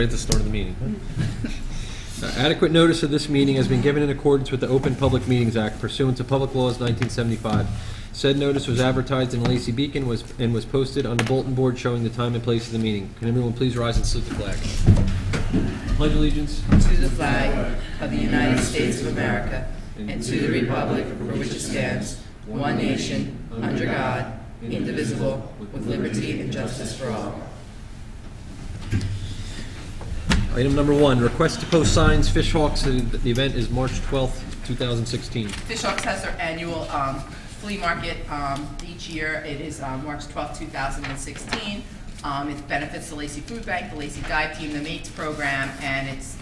At the start of the meeting. Adequate notice of this meeting has been given in accordance with the Open Public Meetings Act pursuant to Public Laws 1975. Said notice was advertised in the Lacey Beacon and was posted on the bulletin board showing the time and place of the meeting. Can everyone please rise and salute the flag? Pledge allegiance to the flag of the United States of America and to the republic for which it stands, one nation, under God, indivisible, with liberty and justice for all. Item number 1, request to post signs, Fish Hawks. The event is March 12th, 2016. Fish Hawks has their annual flea market each year. It is March 12th, 2016. It benefits the Lacey Food Bank, the Lacey Dive Team, the MATES program, and it's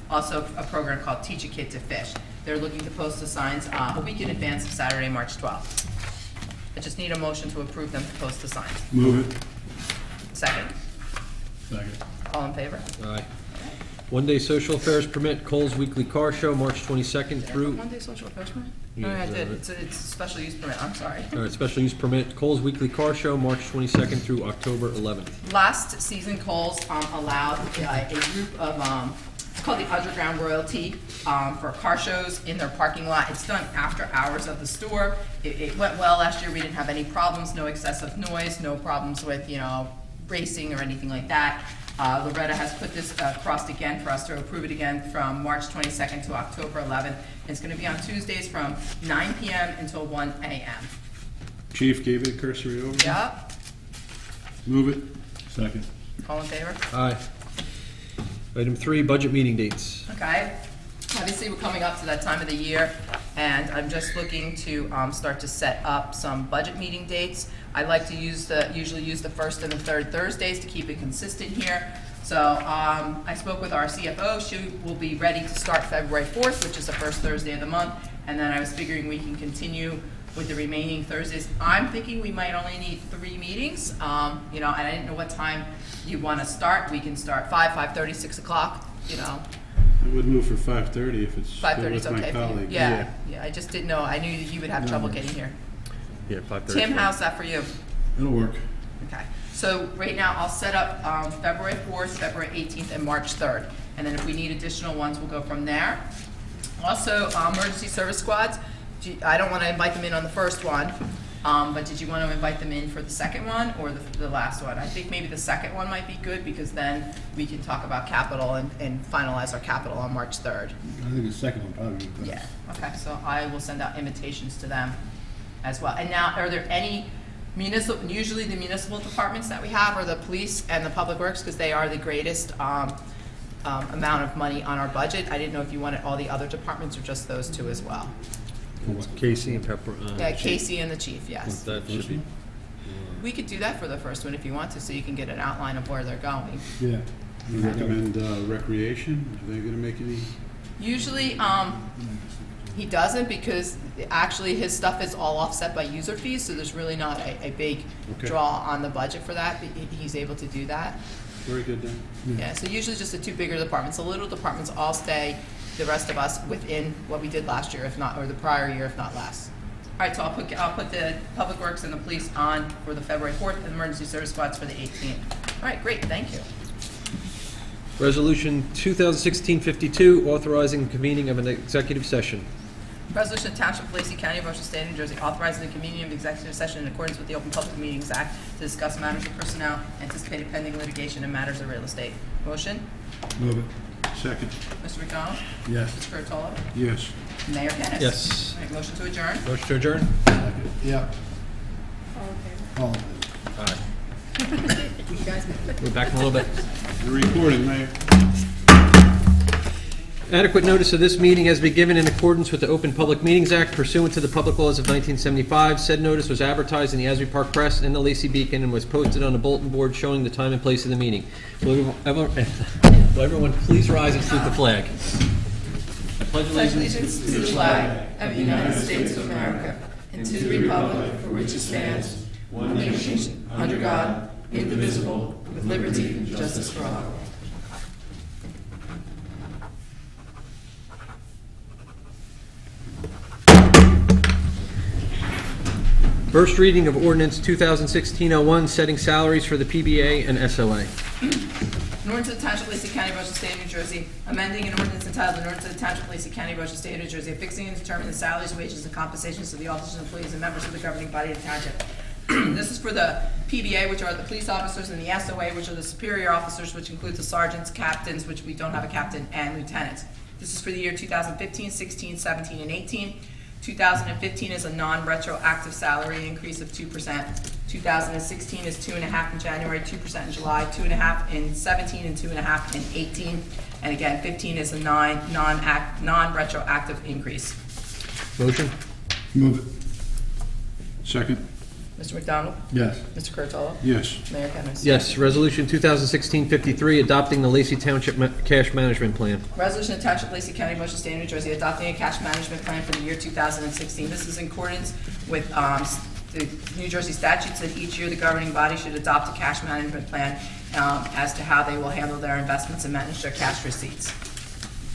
also a program called Teach a Kid to Fish. They're looking to post the signs a week in advance of Saturday, March 12th. I just need a motion to approve them to post the signs. Move it. Second. Second. All in favor? Aye. One-day social affairs permit, Cole's Weekly Car Show, March 22nd through... One-day social affairs permit? Yeah, No, I is that did. right? It's a special use permit. I'm sorry. All right, special use permit, Cole's Weekly Car Show, March 22nd through October 11th. Last season, Kohl's allowed a group of, it's called the Underground Royalty, for car shows in their parking lot. It's done after hours of the store. It went well last year. We didn't have any problems, no excessive noise, no problems with, racing or anything like that. Loretta has put this across again for us to approve it again from March 22nd to October 11th. It's going to be on Tuesdays from 9 p.m. until 1 a.m. Chief gave it a cursory over. Yep. Move it. Second. All in favor? Aye. Item 3, budget meeting dates. Okay, obviously we're coming up to that time of the year, and I'm just looking to start to set up some budget meeting dates. I like to usually use the first and the third Thursdays to keep it consistent here. So I spoke with our CFO. She will be ready to start February 4th, which is the first Thursday of the month, and then I was figuring we can continue with the remaining Thursdays. I'm thinking we might only need 3 meetings, and I didn't know what time you want to start. We can start 5:30, 6 o'clock, I would move for 5:30 if it's 5:30 good is with my okay for you? colleague. Yeah, I just didn't know. I knew that you would have trouble getting here. Yeah, 5:30. Tim, how's that for you? It'll work. Okay, so right now I'll set up February 4th, February 18th, and March 3rd. And then if we need additional ones, we'll go from there. Also, emergency service squads, I don't want to invite them in on the first one, but did you want to invite them in for the second one or the last one? I think maybe the second one might be good because then we can talk about capital and finalize our capital on March 3rd. I think the second one probably would be Yeah, okay, so I will send out invitations to them as well. And now, are there any usually the municipal departments that we have are the police and the public works because they are the greatest amount of money on our budget. I didn't know if you wanted all the other departments or just those 2 as well. Casey and Pepper. Yeah, Casey and the chief, yes. That should be. We could do that for the first one if you want to, so you can get an outline of where they're going. Yeah. You recommend recreation? Are they gonna make any? Usually, he doesn't because actually his stuff is all offset by user fees, so there's really not a big Okay. draw on the budget for that. He's able to do that. Very good then. Yeah, so usually just the 2 bigger departments. The little departments all stay, the rest of us within what we did last year, if not, or the prior year, if not less. All right, so I'll put the public works and the police on for the February 4th and emergency service squads for the 18th. All right, great, thank you. Resolution 2016-52, authorizing convening of an executive session. Resolution of Township of Lacey County, Ocean State, New Jersey, authorizing the convening of executive session in accordance with the Open Public Meetings Act to discuss matters of personnel, anticipated pending litigation, and matters of real estate. Motion? Move it. Second. Mr. McDonald? Yes. Mr. Curatolo? Yes. Mayor Kennas? Yes. All right, motion to adjourn? Motion to adjourn? Yeah. All of it. Aye. We're back in a little bit. You're recording, Mayor. Adequate notice of this meeting has been given in accordance with the Open Public Meetings Act pursuant to the Public Laws of 1975. Said notice was advertised in the Asbury Park Press and the Lacey Beacon and was posted on a bulletin board showing the time and place of the meeting. Will everyone please rise and salute the flag? I pledge Pledge allegiance allegiance to the flag of the United States of America and to the republic for which it stands, one nation, under God, indivisible, with liberty and justice for all. First reading of ordinance 2016-01, setting salaries for the PBA and SOA. An ordinance of the Township of Lacey County, Ocean State of New Jersey, amending an ordinance entitled, an ordinance of the Township of Lacey County, Ocean State of New Jersey, fixing and determining the salaries, wages, and compensations of the officers, employees, and members of the governing body of the township. This is for the PBA, which are the police officers, and the SOA, which are the superior officers, which includes the sergeants, captains, which we don't have a captain, and lieutenants. This is for the year 2015, 16, 17, and 18. 2015 is a non-retroactive salary increase of 2%. 2016 is 2.5% in January, 2% in July, 2.5% in 17, and 2.5% in 18. And again, 15 is a non-retroactive increase. Motion? Move it. Second. Mr. McDonald? Yes. Mr. Curatolo? Yes. Mayor Kennas. Yes. Resolution 2016-53, adopting the Lacey Township Cash Management Plan. Resolution of Township of Lacey County, Ocean State, New Jersey, adopting a cash management plan for the year 2016. This is in accordance with the New Jersey statutes that each year the governing body should adopt a cash management plan as to how they will handle their investments and manage their cash receipts.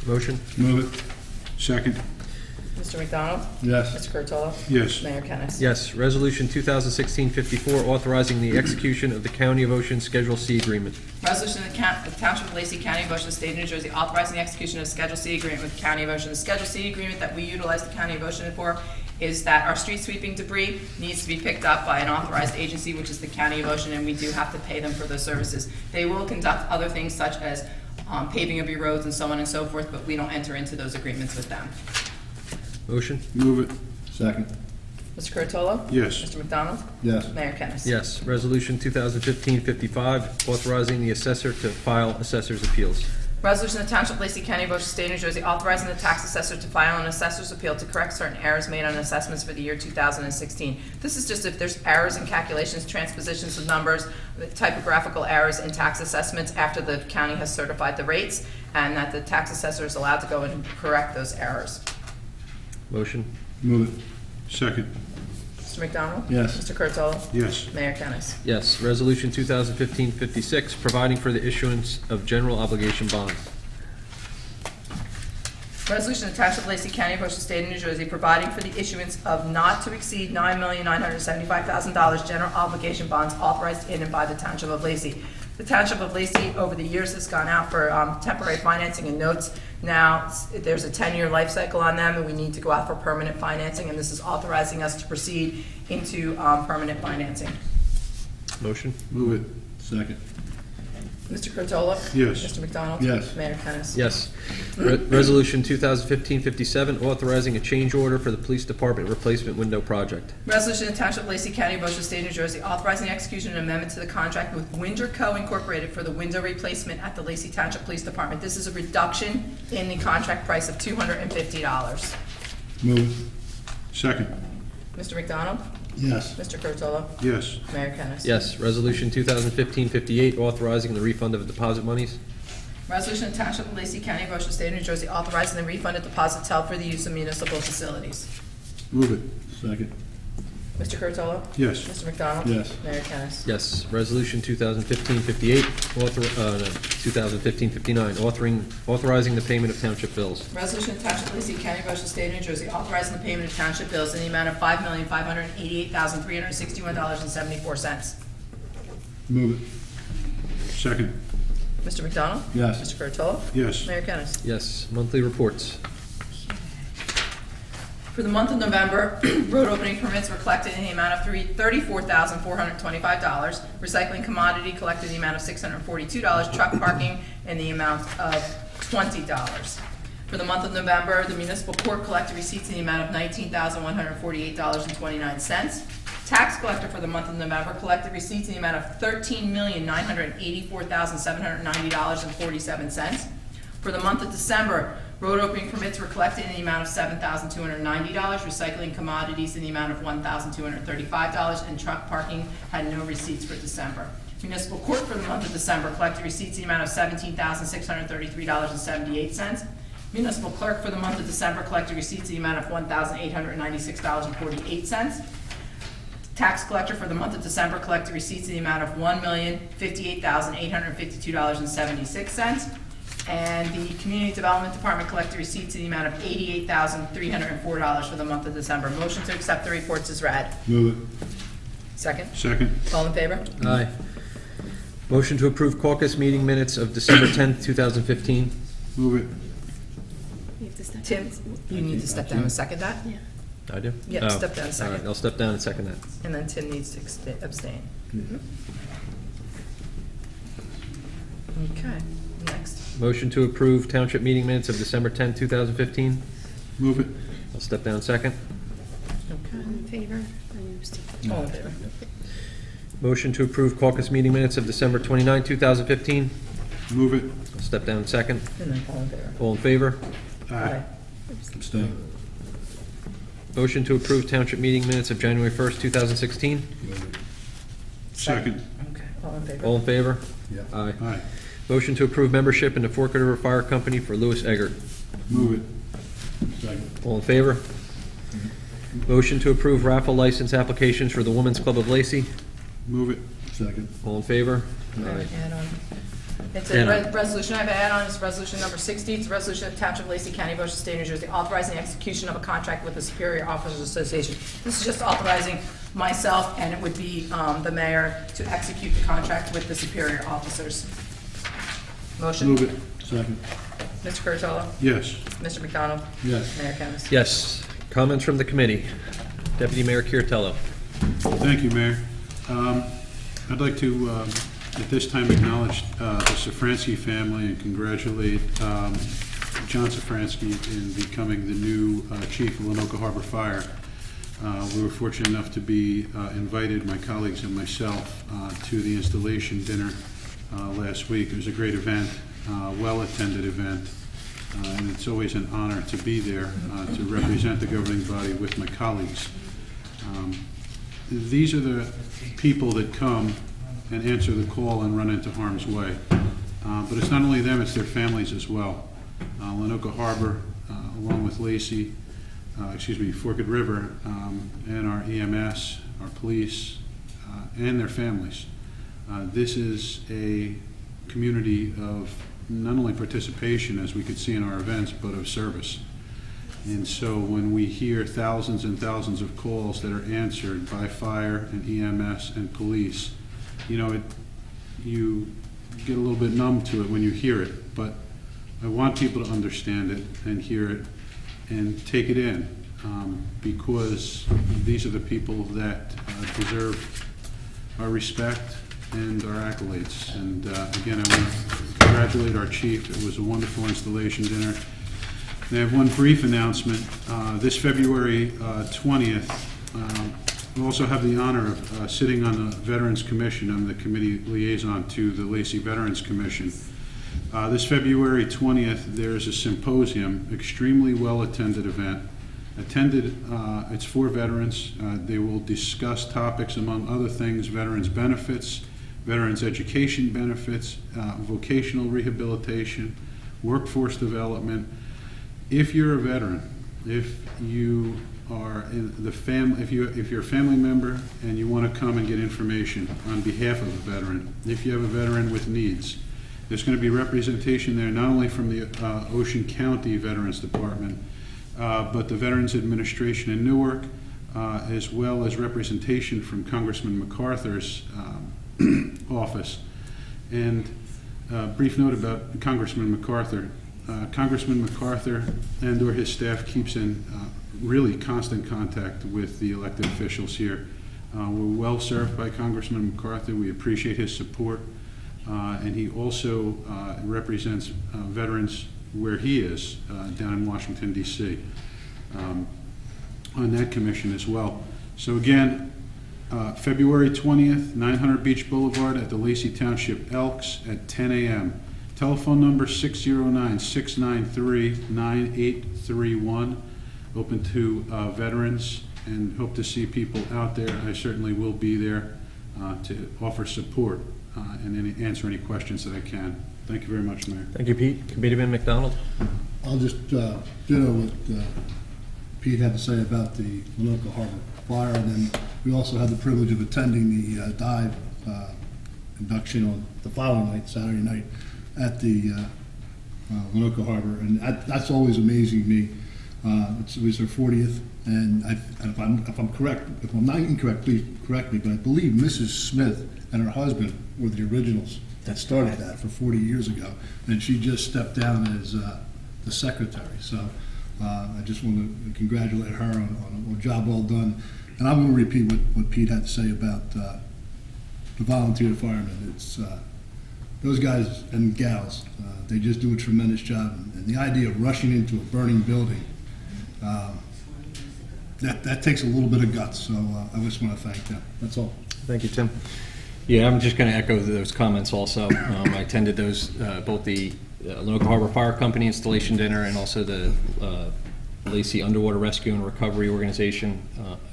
Motion? Move it. Second. Mr. McDonald? Yes. Mr. Curatolo? Yes. Mayor Kennas. Yes. Resolution 2016-54, authorizing the execution of the County of Ocean Schedule C agreement. Resolution of the Township of Lacey County, Ocean State, New Jersey, authorizing the execution of Schedule C agreement with the County of Ocean. The Schedule C agreement that we utilize the County of Ocean for is that our street sweeping debris needs to be picked up by an authorized agency, which is the County of Ocean, and we do have to pay them for those services. They will conduct other things such as paving of your roads and so on and so forth, but we don't enter into those agreements with them. Motion? Move it. Second. Mr. Curatolo? Yes. Mr. McDonald? Yes. Mayor Kennas. Yes. Resolution 2015-55, authorizing the assessor to file assessor's appeals. Resolution of the Township of Lacey County, Ocean State, New Jersey, authorizing the tax assessor to file an assessor's appeal to correct certain errors made on assessments for the year 2016. This is just if there's errors in calculations, transpositions of numbers, typographical errors in tax assessments after the county has certified the rates, and that the tax assessor is allowed to go and correct those errors. Motion? Move it. Second. Mr. McDonald? Yes. Mr. Curatolo? Yes. Mayor Kennas. Yes. Resolution 2015-56, providing for the issuance of general obligation bonds. Resolution of Township of Lacey County, Ocean State of New Jersey, providing for the issuance of not to exceed $9,975,000 general obligation bonds authorized in and by the Township of Lacey. The Township of Lacey, over the years, has gone out for temporary financing and notes. Now, there's a 10-year life cycle on them, and we need to go out for permanent financing, and this is authorizing us to proceed into permanent financing. Motion? Move it. Second. Mr. Curatolo? Yes. Mr. McDonald? Yes. Mayor Kennas. Yes. Resolution 2015-57, authorizing a change order for the police department replacement window project. Resolution of Township of Lacey County, Ocean State, New Jersey, authorizing the execution of an amendment to the contract with Winder Co. Incorporated for the window replacement at the Lacey Township Police Department. This is a reduction in the contract price of $250. Move it. Second. Mr. McDonald? Yes. Mr. Curatolo? Yes. Mayor Kennas. Yes. Resolution 2015-58, authorizing the refund of deposit monies. Resolution of Township of Lacey County, Ocean State, New Jersey, authorizing the refund of deposits held for the use of municipal facilities. Move it. Second. Mr. Curatolo? Yes. Mr. McDonald? Yes. Mayor Kennas. Yes. Resolution 2015-58, 2015-59, authorizing the payment of township bills. Resolution of Township of Lacey County, Ocean State, New Jersey, authorizing the payment of township bills in the amount of $5,588,361.74. Move it. Second. Mr. McDonald? Yes. Mr. Curatolo? Yes. Mayor Kennas. Yes. Monthly reports. For the month of November, road opening permits were collected in the amount of $34,425. Recycling commodity collected in the amount of $642. Truck parking in the amount of $20. For the month of November, the municipal court collected receipts in the amount of $19,148.29. Tax collector for the month of November collected receipts in the amount of $13,984,790.47. For the month of December, road opening permits were collected in the amount of $7,290, recycling commodities in the amount of $1,235, and truck parking had no receipts for December. Municipal court for the month of December collected receipts in the amount of $17,633.78. Municipal clerk for the month of December collected receipts in the amount of $1,896.48. Tax collector for the month of December collected receipts in the amount of $1,058,852.76. And the Community Development Department collected receipts in the amount of $88,304 for the month of December. Motion to accept the reports is read. Move it. Second. Second. All in favor? Aye. Motion to approve caucus meeting minutes of December 10th, 2015. Move it. You have to step Tim, down. you need to step down and second that, Yeah. I do? Yeah, Oh, step down a all second. right, I'll step down and second that. and then Tim needs to abstain. Okay, next. Motion to approve township meeting minutes of December 10th, 2015. Move it. I'll step down second. All Okay. in favor? And you abstain. All in favor? Motion to approve caucus meeting minutes of December 29th, 2015. Move it. I'll step down second. And then all in favor? All in favor? Aye. Abstain. Motion to approve township meeting minutes of January 1st, 2016. Second. Okay, all in favor? All in favor? Yeah. Aye. Aye. Motion to approve membership in the Forked River Fire Company for Louis Eggert. Move it. Second. All in favor? Motion to approve raffle license applications for the Women's Club of Lacey. Move it. Second. All in favor? Okay, add-on. It's Add-on. a resolution, I have an add-on, it's resolution number 60, it's a resolution of Township of Lacey County, Ocean State, New Jersey, authorizing the execution of a contract with the Superior Officers Association. This is just authorizing myself, and it would be the mayor, to execute the contract with the superior officers. Motion? Move it. Second. Mr. Curatolo? Yes. Mr. McDonald? Yes. Mayor Kennas? Yes. Comments from the committee. Deputy Mayor Kuratello. Thank you, Mayor. I'd like to, at this time, acknowledge the Safransky family and congratulate John Safransky in becoming the new chief of Lenoka Harbor Fire. We were fortunate enough to be invited, my colleagues and myself, to the installation dinner last week. It was a great event, well-attended event, and it's always an honor to be there to represent the governing body with my colleagues. These are the people that come and answer the call and run into harm's way. But it's not only them, it's their families as well. Lenoka Harbor, along with Lacey, Forked River, and our EMS, our police, and their families. This is a community of not only participation, as we could see in our events, but of service. And so when we hear thousands and thousands of calls that are answered by fire and EMS and police, you get a little bit numb to it when you hear it. But I want people to understand it and hear it and take it in, because these are the people that deserve our respect and our accolades. And again, I want to congratulate our chief. It was a wonderful installation dinner. And I have one brief announcement. This February 20th, we also have the honor of sitting on the Veterans Commission. I'm the committee liaison to the Lacey Veterans Commission. This February 20th, there's a symposium, extremely well-attended event. It's for veterans. They will discuss topics, among other things, veterans benefits, veterans education benefits, vocational rehabilitation, workforce development. If you're a veteran, if you are in the family, if you're a family member and you want to come and get information on behalf of a veteran, if you have a veteran with needs, there's going to be representation there not only from the Ocean County Veterans Department, but the Veterans Administration in Newark, as well as representation from Congressman MacArthur's office. And a brief note about Congressman MacArthur. Congressman MacArthur and or his staff keeps in really constant contact with the elected officials here. We're well served by Congressman MacArthur. We appreciate his support. And he also represents veterans where he is, down in Washington, D.C., on that commission as well. So again, February 20th, 900 Beach Boulevard at the Lacey Township Elks at 10 a.m. Telephone number 609-693-9831. Open to veterans, and hope to see people out there. I certainly will be there to offer support and answer any questions that I can. Thank you very much, Mayor. Thank you, Pete. Committeeman McDonald. I'll just ditto what Pete had to say about the Lenoka Harbor Fire, and then we also had the privilege of attending the dive induction on the following night, Saturday night, at the Lenoka Harbor, and that's always amazing me It was her 40th, and if I'm correct, if I'm not incorrect, please correct me, but I believe Mrs. Smith and her husband were the originals that started that for 40 years ago, and she just stepped down as the secretary. So I just want to congratulate her on a job well done. And I'm going to repeat what Pete had to say about the volunteer firemen. It's those guys and gals, they just do a tremendous job. And the idea of rushing into a burning building, that takes a little bit of guts. So I just want to thank them. That's all. Thank you, Tim. Yeah, I'm just going to echo those comments also. I attended those, both the Lenoka Harbor Fire Company installation dinner and also the Lacey Underwater Rescue and Recovery Organization.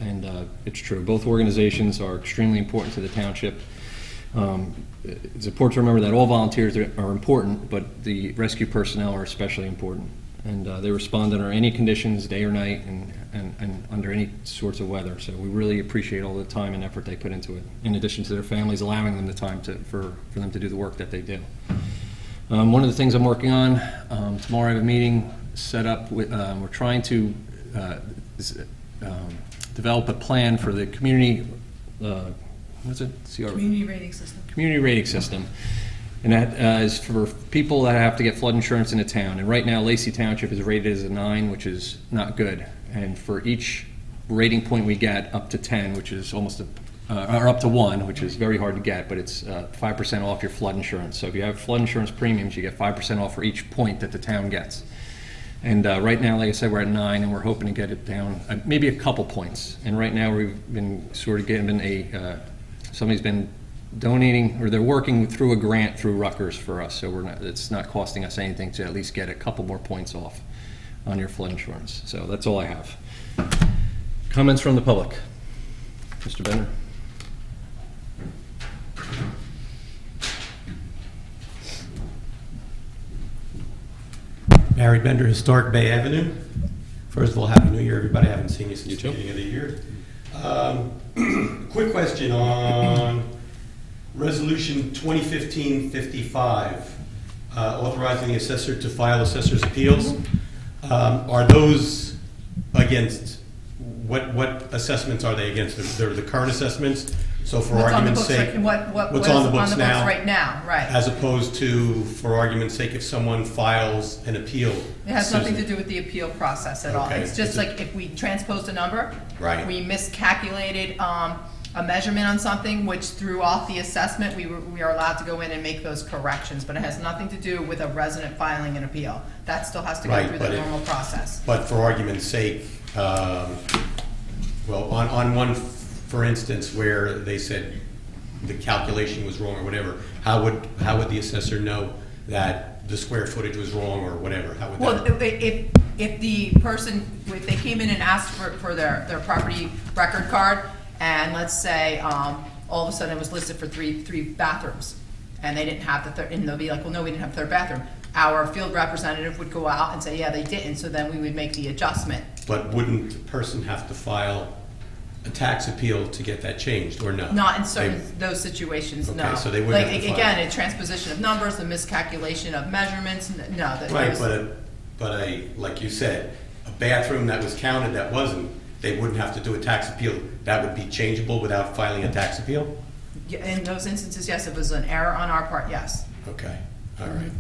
And it's true, both organizations are extremely important to the township. It's important to remember that all volunteers are important, but the rescue personnel are especially important. And they respond under any conditions, day or night, and under any sorts of weather. So we really appreciate all the time and effort they put into it, in addition to their families allowing them the time for them to do the work that they do. One of the things I'm working on, tomorrow I have a meeting set up with, we're trying to develop a plan for the community, what's it? Community rating system. Community rating system. And that is for people that have to get flood insurance in a town. And right now, Lacey Township is rated as a 9, which is not good. And for each rating point we get, up to 10, which is almost or up to 1, which is very hard to get, but it's 5% off your flood insurance. So if you have flood insurance premiums, you get 5% off for each point that the town gets. And right now, like I said, we're at 9, and we're hoping to get it down maybe a couple points. And right now, we've been sort of given somebody's been donating, or they're working through a grant through Rutgers for us, so it's not costing us anything to at least get a couple more points off on your flood insurance. So that's all I have. Comments from the public? Mr. Bender? Barry Bender, Historic Bay Avenue. First of all, Happy New Year, everybody. I haven't seen you since You the too. beginning of the year. Quick question on Resolution 2015-55, authorizing the assessor to file assessor's appeals. Are those against, what assessments are they against? They're the current assessments? So for What's on the argument's books sake, right- what what's is on the books now? right now, right. As opposed to, for argument's sake, if someone files an appeal. It has nothing to Susan. do with the appeal process at all. Okay. It's just Is it- like if we transposed a number. Right. We miscalculated a measurement on something, which threw off the assessment, we are allowed to go in and make those corrections, but it has nothing to do with a resident filing an appeal. That still has to go Right, through but the it- normal process. But for argument's sake, well, on one, for instance, where they said the calculation was wrong or whatever, how would the assessor know that the square footage was wrong or whatever? How would Well, that? if the person, if they came in and asked for their property record card, and let's say, all of a sudden it was listed for three bathrooms, and they didn't have the third, and they'll be like, well, no, we didn't have a third bathroom. Our field representative would go out and say, yeah, they didn't, so then we would make the adjustment. But wouldn't the person have to file a tax appeal to get that changed, or no? Not in certain, those situations, no. Okay, so they wouldn't have to file. Again, a transposition of numbers, a miscalculation of measurements, no. Right, but like you said, a bathroom that was counted that wasn't, they wouldn't have to do a tax appeal. That would be changeable without filing a tax appeal? In those instances, yes, if it was an error on our part, yes. Okay, all right.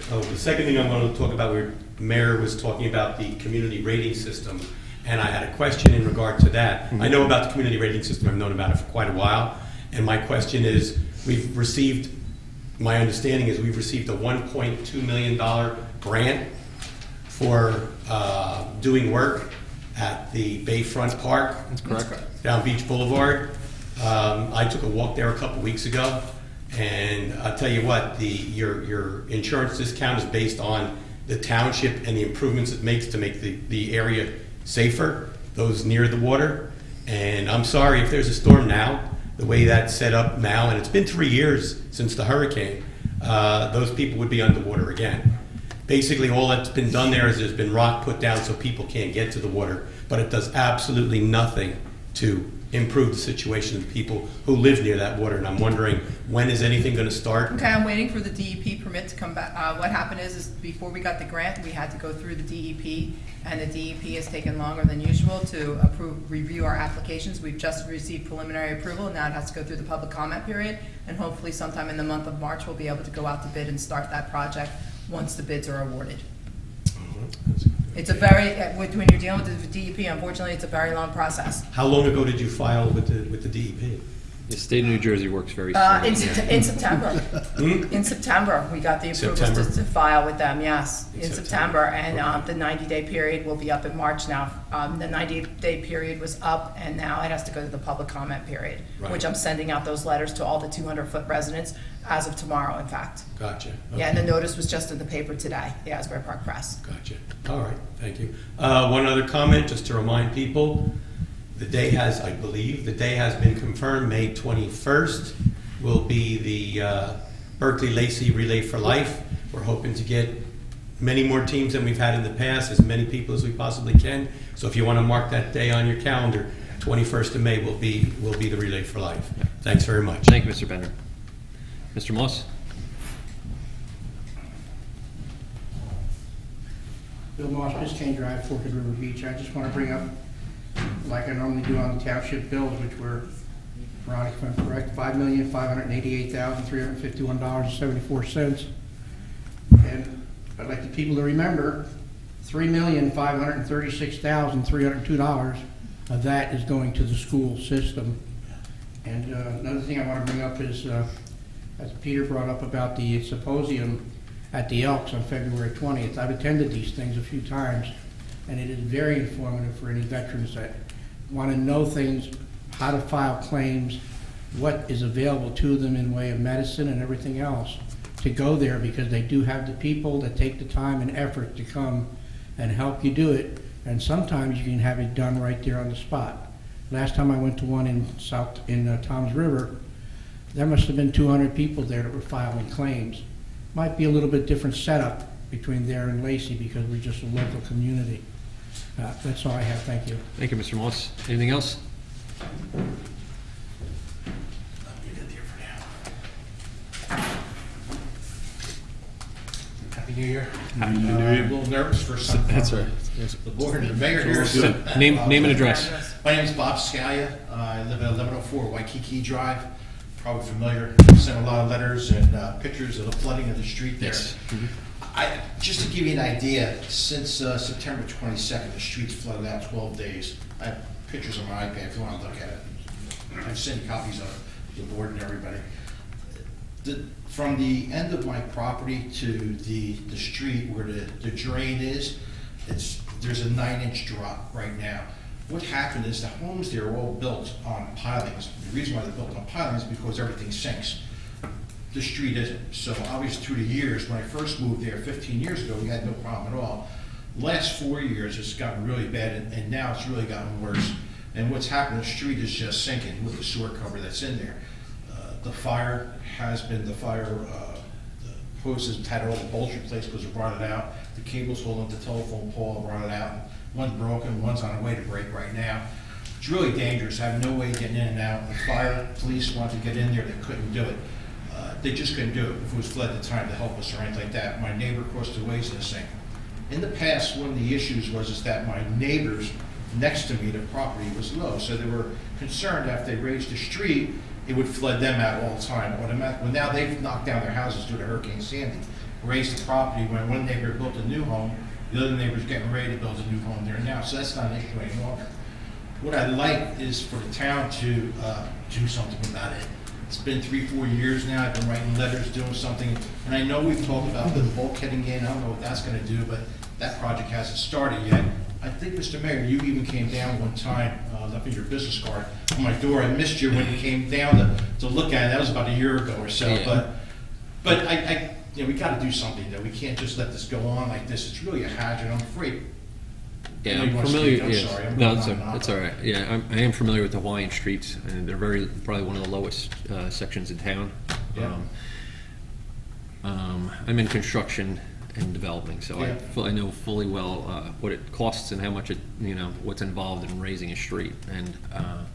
The second thing I wanted to talk about, where the mayor was talking about the community rating system, and I had a question in regard to that. I know about the community rating system, I've known about it for quite a while, and my question is, my understanding is we've received a $1.2 million grant for doing work at the Bayfront Park. That's correct. Down Beach Boulevard. I took a walk there a couple weeks ago, and I'll tell you what, your insurance discount is based on the township and the improvements it makes to make the area safer, those near the water. And I'm sorry, if there's a storm now, the way that's set up now, and it's been 3 years since the hurricane, those people would be underwater again. Basically, all that's been done there is there's been rock put down so people can't get to the water, but it does absolutely nothing to improve the situation of the people who live near that water. And I'm wondering, when is anything going to start? Okay, I'm waiting for the DEP permit to come back. What happened is before we got the grant, we had to go through the DEP, and the DEP has taken longer than usual to review our applications. We've just received preliminary approval, now it has to go through the public comment period, and hopefully sometime in the month of March, we'll be able to go out to bid and start that project once the bids are awarded. It's a very, when you're dealing with the DEP, unfortunately, it's a very long process. How long ago did you file with the DEP? The state of New Jersey works very In slowly. in September. In September, we got the approvals September? to file with them, yes, in September. September. And the 90-day period will be up in March now. The 90-day period was up, and now it has to go to the public comment period, Right. which I'm sending out those letters to all the 200-foot residents as of tomorrow, in fact. Gotcha. Yeah, and the Okay. notice was just in the paper today, the Asbury Park Press. Gotcha. All right, thank you. One other comment, just to remind people, the day has, I believe, the day has been confirmed, May 21st will be the Berkeley Lacey Relay for Life. We're hoping to get many more teams than we've had in the past, as many people as we possibly can. So if you want to mark that day on your calendar, 21st of May will be the Relay for Life. Thanks very much. Thank you, Mr. Bender. Mr. Moss? Bill Moss, Biscayne Drive, Forked River Beach. I just want to bring up, like I normally do on the township bills, which were, Veronica, if I'm correct, $5,588,351.74. And I'd like the people to remember, $3,536,302 of that is going to the school system. And another thing I want to bring up is, as Peter brought up about the symposium at the Elks on February 20th. I've attended these things a few times, and it is very informative for any veterans that want to know things, how to file claims, what is available to them in way of medicine and everything else, to go there, because they do have the people that take the time and effort to come and help you do it, and sometimes you can have it done right there on the spot. Last time I went to one in Toms River, there must have been 200 people there that were filing claims. Might be a little bit different setup between there and Lacey because we're just a local community. That's all I have, thank you. Thank you, Mr. Moss. Anything else? Happy New Year. Happy New A Year. little nervous for some. That's all right. The board and the mayor here. so- Name and address. My name is Bob Scalia. I live at 1104 Waikiki Drive. Probably familiar. Sent a lot of letters and pictures of the flooding of the street there. Yes. Just to give you an idea, since September 22nd, the streets flooded out 12 days. I have pictures on my iPad if you want to look at it. I've sent copies of the board and everybody. From the end of my property to the street where the drain is, there's a 9-inch drop right now. What happened is the homes there are all built on pilings. The reason why they're built on pilings is because everything sinks. The street isn't. So obviously through the years, when I first moved there 15 years ago, we had no problem at all. Last 4 years, it's gotten really bad, and now it's really gotten worse. And what's happened, the street is just sinking with the sewer cover that's in there. The fire the hoses had all the bolts replaced because it rotted out. The cables holding the telephone pole rotted out. One's broken, one's on the way to break right now. It's really dangerous, I have no way of getting in and out. The fire, police wanted to get in there, they couldn't do it. They just couldn't do it if it was flood at the time to help us or anything like that. My neighbor across the way is in the same. In the past, one of the issues was that my neighbors next to me, the property was low, so they were concerned after they raised the street, it would flood them out all the time. Well, now they've knocked down their houses due to Hurricane Sandy, raised the property. When one neighbor built a new home, the other neighbor's getting ready to build a new home there now, so that's not an issue any longer. What I'd like is for the town to do something about it. It's been 3-4 years now, I've been writing letters, doing something, and I know we've talked about the bulkheading in, I don't know what that's gonna do, but that project hasn't started yet. I think, Mr. Mayor, you even came down one time, left me your business card on my door. I missed you when you came down to look at it. That was about a year ago or so. Yeah. But we got to do something though. We can't just let this go on like this. It's really a hazard. I'm afraid. Yeah, Maybe I'm one familiar. street, I'm Yeah. sorry, I'm No, going that's on and on. all right. Yeah, I am familiar with the Hawaiian streets, and they're probably one of the lowest sections in town. Yeah. I'm in construction in developing, so Yeah. I know fully well what it costs and how much it, what's involved in raising a street. And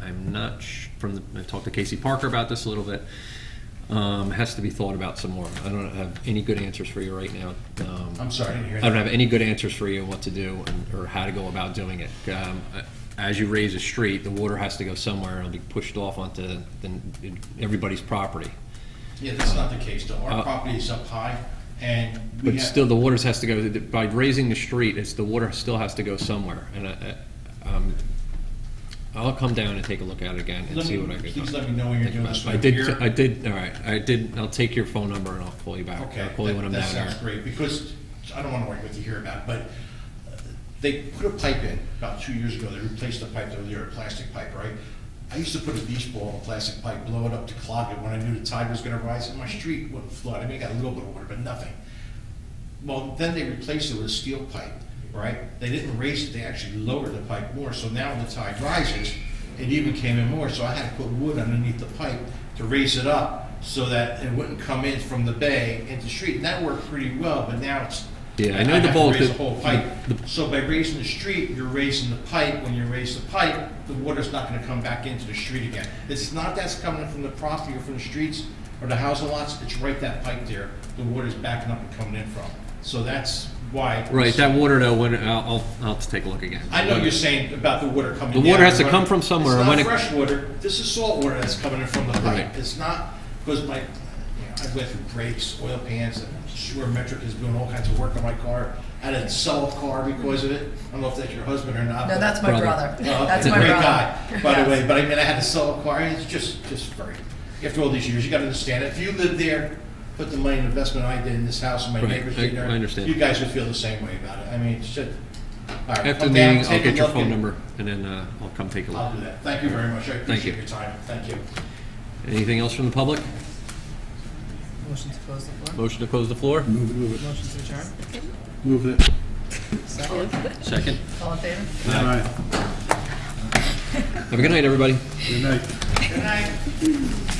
I'm not, I talked to Casey Parker about this a little bit. Has to be thought about some more. I don't have any good answers for you right now. I'm sorry, I didn't hear I don't that. have any good answers for you on what to do or how to go about doing it. As you raise a street, the water has to go somewhere and it'll be pushed off onto everybody's property. Yeah, that's not the case, though. Our property is up high, and we But have... still, the water has to go, by raising the street, the water still has to go somewhere. And I'll come down and take a look at it again and see what I can do. Please let me know when you're doing this. All right, I'll take your phone number and I'll call you back. Okay, I'll call you when I'm that down there. sounds great, because I don't want to work with you here about it, but they put a pipe in about 2 years ago. They replaced the pipe over there, a plastic pipe, right? I used to put a beach ball in a plastic pipe, blow it up to clog it when I knew the tide was gonna rise, and my street wouldn't flood. I mean, I got a little bit of water, but nothing. Well, then they replaced it with a steel pipe, right? They didn't raise it, they actually lowered the pipe more, so now when the tide rises, it even came in more, so I had to put wood underneath the pipe to raise it up so that it wouldn't come in from the bay into the street, and that worked pretty well, but now it's... Yeah, I know the have to bulk raise of- the whole pipe. the- So by raising the street, you're raising the pipe. When you raise the pipe, the water's not gonna come back into the street again. It's not that's coming from the property or from the streets or the housing lots, it's right that pipe there, the water's backing up and coming in from. So that's why. Right, that water though, I'll have to take a look again. I know you're saying about the water coming The down. water has to come from somewhere, and It's when not it- fresh water, this is salt water that's coming in from the pipe. Right. It's not, because I went through brakes, oil pans, and Sure Metric is doing all kinds of work on my car. I didn't sell a car because of it. I don't know if that's your husband or not. No, but- that's my Brother. brother. Oh, okay. That's my Great brother. guy, by the Yes. way, but I mean, I had to sell a car, and it's just very, after all these years, you gotta understand, if you lived there, put the money in investment I did in this house, and my Right, neighbors I did there. understand. You guys would feel the same way about it, I mean, it's just, all right. After the come down, meeting, I'll take a get your look, phone and number, and then I'll come take a I'll look. do that, thank you very much, I you. appreciate your time, thank you. Anything else from the public? Motion to close the floor? Motion to close the floor? Move it, Motion to adjourn? move it. Second? Second. All in favor? All right, Have a good night, everybody. good night. Good night.